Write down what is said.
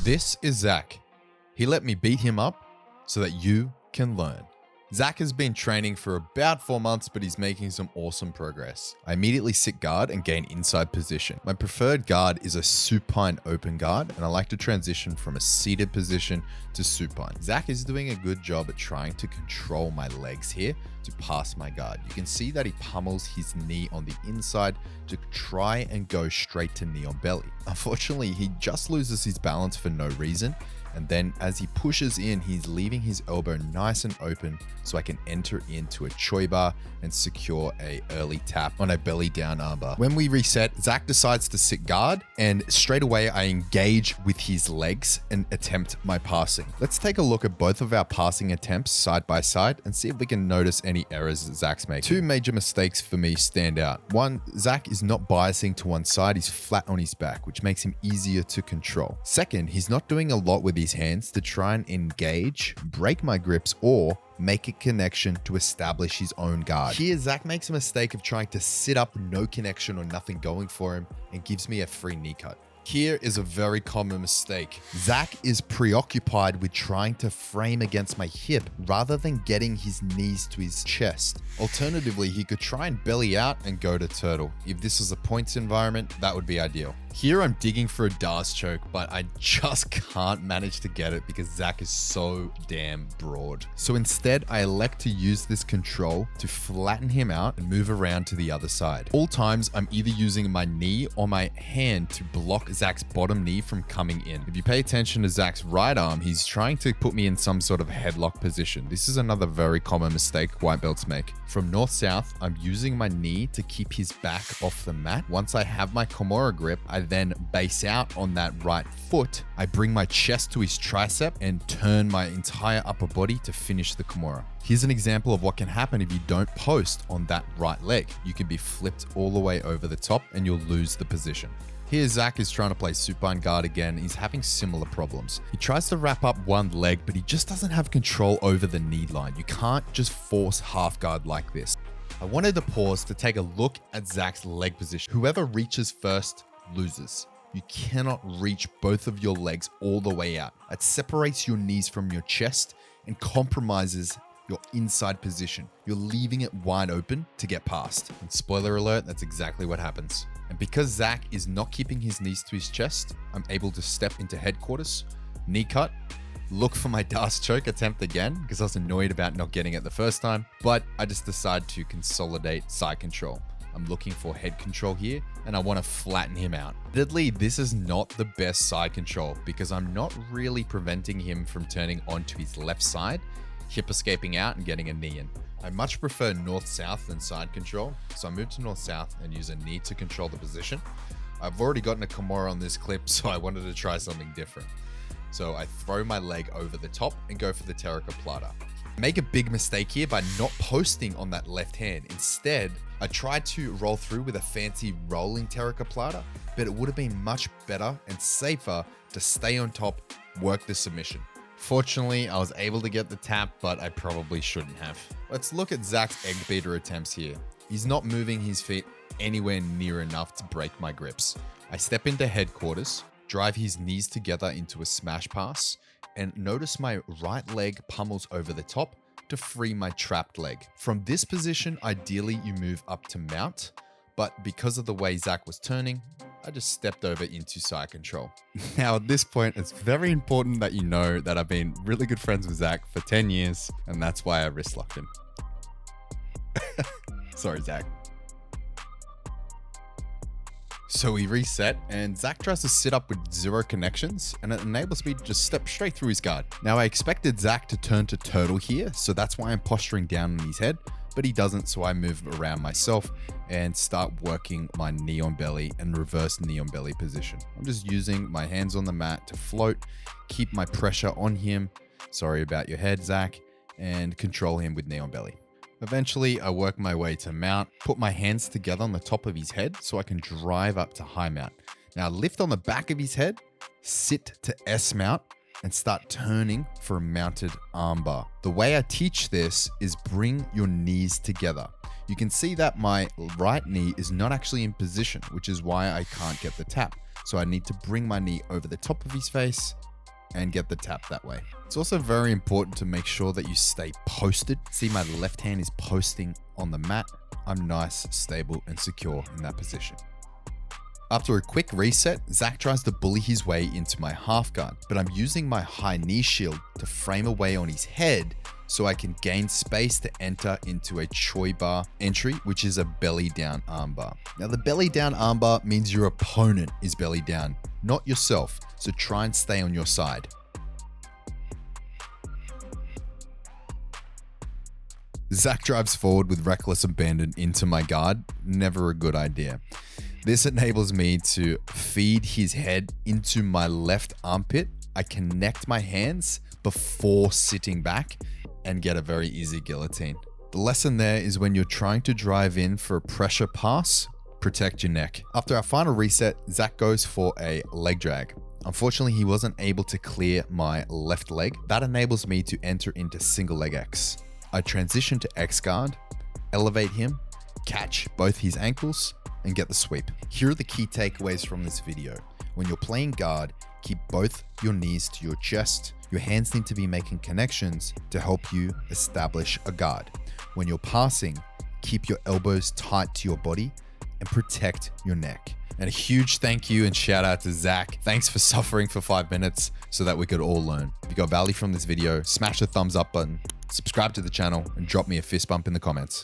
This is Zach. He let me beat him up so that you can learn. Zach has been training for about 4 months, but he's making some awesome progress. I immediately sit guard and gain inside position. My preferred guard is a supine open guard, and I like to transition from a seated position to supine. Zach is doing a good job at trying to control my legs here to pass my guard. You can see that he pummels his knee on the inside to try and go straight to knee on belly. Unfortunately, he just loses his balance for no reason. And then as he pushes in, he's leaving his elbow nice and open so I can enter into a choi bar and secure a early tap on a belly down armbar. When we reset, Zach decides to sit guard, and straight away I engage with his legs and attempt my passing. Let's take a look at both of our passing attempts side by side and see if we can notice any errors that Zach's making. Two major mistakes for me stand out. One, Zach is not biasing to one side, he's flat on his back, which makes him easier to control. Second, he's not doing a lot with his hands to try and engage, break my grips, or make a connection to establish his own guard. Here, Zach makes a mistake of trying to sit up, no connection or nothing going for him, and gives me a free knee cut. Here is a very common mistake. Zach is preoccupied with trying to frame against my hip rather than getting his knees to his chest. Alternatively, he could try and belly out and go to turtle. If this is a points environment, that would be ideal. Here I'm digging for a Dars choke, but I just can't manage to get it because Zach is so damn broad. So instead, I elect to use this control to flatten him out and move around to the other side. All times, I'm either using my knee or my hand to block Zach's bottom knee from coming in. If you pay attention to Zach's right arm, he's trying to put me in some sort of headlock position. This is another very common mistake white belts make. From north-south, I'm using my knee to keep his back off the mat. Once I have my Kimura grip, I then base out on that right foot. I bring my chest to his tricep and turn my entire upper body to finish the Kimura. Here's an example of what can happen if you don't post on that right leg. You can be flipped all the way over the top and you'll lose the position. Here, Zach is trying to play supine guard again. He's having similar problems. He tries to wrap up one leg, but he just doesn't have control over the knee line. You can't just force half guard like this. I wanted to pause to take a look at Zach's leg position. Whoever reaches first loses. You cannot reach both of your legs all the way out. It separates your knees from your chest and compromises your inside position. You're leaving it wide open to get past. And spoiler alert, that's exactly what happens. And because Zach is not keeping his knees to his chest, I'm able to step into headquarters, knee cut, look for my Dars choke attempt again because I was annoyed about not getting it the first time, but I just decide to consolidate side control. I'm looking for head control here and I want to flatten him out. Admittedly, this is not the best side control because I'm not really preventing him from turning onto his left side, hip escaping out and getting a knee in. I much prefer north-south than side control, so I move to north-south and use a knee to control the position. I've already gotten a Kimura on this clip, so I wanted to try something different. So I throw my leg over the top and go for the Terraca Plata. I make a big mistake here by not posting on that left hand. Instead, I tried to roll through with a fancy rolling Terraca Plata, but it would have been much better and safer to stay on top, work the submission. Fortunately, I was able to get the tap, but I probably shouldn't have. Let's look at Zach's egg beater attempts here. He's not moving his feet anywhere near enough to break my grips. I step into headquarters, drive his knees together into a smash pass, and notice my right leg pummels over the top to free my trapped leg. From this position, ideally you move up to mount, but because of the way Zach was turning, I just stepped over into side control. Now at this point, it's very important that you know that I've been really good friends with Zach for 10 years, and that's why I wrist locked him. Sorry, Zach. So we reset and Zach tries to sit up with 0 connections and it enables me to just step straight through his guard. Now I expected Zach to turn to turtle here, so that's why I'm posturing down on his head, but he doesn't, so I move around myself and start working my knee on belly and reverse knee on belly position. I'm just using my hands on the mat to float, keep my pressure on him, sorry about your head, Zach, and control him with knee on belly. Eventually, I work my way to mount, put my hands together on the top of his head so I can drive up to high mount. Now lift on the back of his head, sit to S mount, and start turning for a mounted armbar. The way I teach this is bring your knees together. You can see that my right knee is not actually in position, which is why I can't get the tap. So I need to bring my knee over the top of his face and get the tap that way. It's also very important to make sure that you stay posted. See, my left hand is posting on the mat. I'm nice, stable, and secure in that position. After a quick reset, Zach tries to bully his way into my half guard, but I'm using my high knee shield to frame away on his head so I can gain space to enter into a choi bar entry, which is a belly down armbar. Now, the belly down armbar means your opponent is belly down, not yourself, so try and stay on your side. Zach drives forward with reckless abandon into my guard. Never a good idea. This enables me to feed his head into my left armpit. I connect my hands before sitting back and get a very easy guillotine. The lesson there is when you're trying to drive in for a pressure pass, protect your neck. After our final reset, Zach goes for a leg drag. Unfortunately, he wasn't able to clear my left leg. That enables me to enter into single leg X. I transition to X guard, elevate him, catch both his ankles, and get the sweep. Here are the key takeaways from this video. When you're playing guard, keep both your knees to your chest. Your hands need to be making connections to help you establish a guard. When you're passing, keep your elbows tight to your body and protect your neck. And a huge thank you and shout out to Zach. Thanks for suffering for 5 minutes so that we could all learn. If you got value from this video, smash the thumbs up button, subscribe to the channel, and drop me a fist bump in the comments.